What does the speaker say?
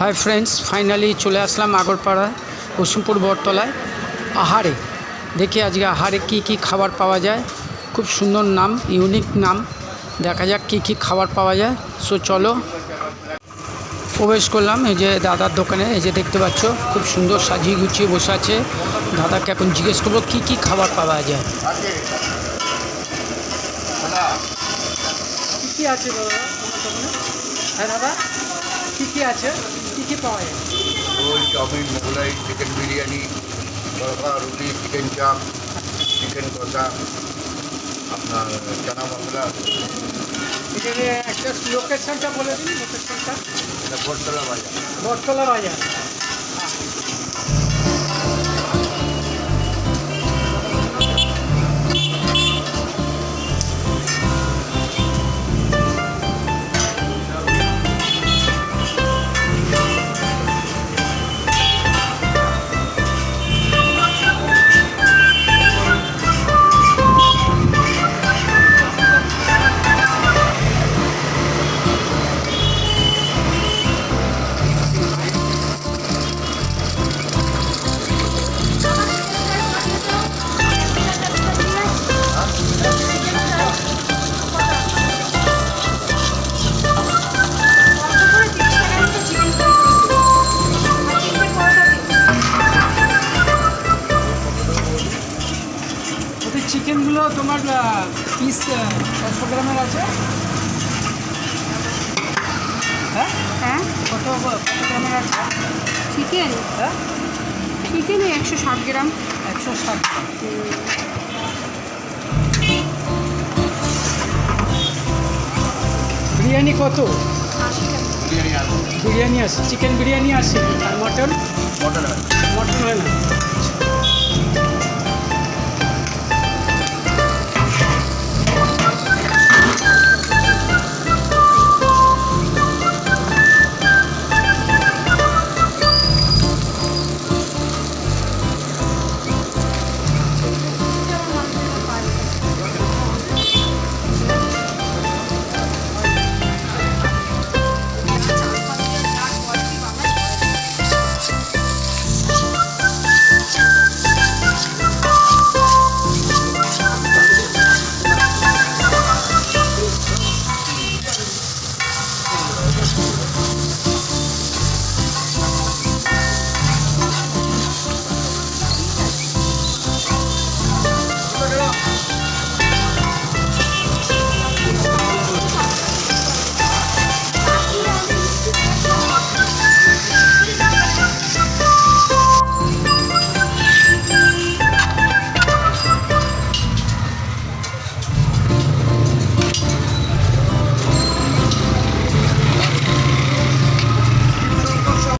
Hi friends, finally চলে আসলাম আগরপাড়া কুসুমপুর বটতলায় আহারে। দেখি আজকে আহারে কি কি খাবার পাওয়া যায়। খুব সুন্দর নাম, ইউনিক নাম। দেখা যাক কি কি খাবার পাওয়া যায়। সো চলো, প্রবেশ করলাম এই যে দাদার দোকানে। এই যে দেখতে পাচ্ছ খুব সুন্দর সাজিয়ে গুছিয়ে বসে আছে। দাদাকে এখন জিজ্ঞেস করবো কি কি খাবার পাওয়া যায়। কী কী আছে দাদা তোমার দোকানে? হ্যাঁ দাদা, কী কী আছে, কী কী পাওয়া যায়? Roll, chow mein, Mughlai, chicken biryani, tadka, রুটি, চিকেন চাপ, চিকেন কষা, আপনার চানা মশলা। এখানে একটা লোকেশনটা বলে দিন। লোকেশনটা এটা বটতলা বাজার। বটতলা বাজার। চিকেনগুলো তোমার পিস কত গ্রামের আছে? হ্যাঁ হ্যাঁ, কত গ্রামের আছে চিকেন হ্যাঁ? চিকেন 160 গ্রাম। 160 গ্রাম। বিরিয়ানি কত? 80 গ্রাম। বিরিয়ানি আছে, বিরিয়ানি আছে, চিকেন বিরিয়ানি আছে। আর মটন? মটন আছে। মটন হয় না।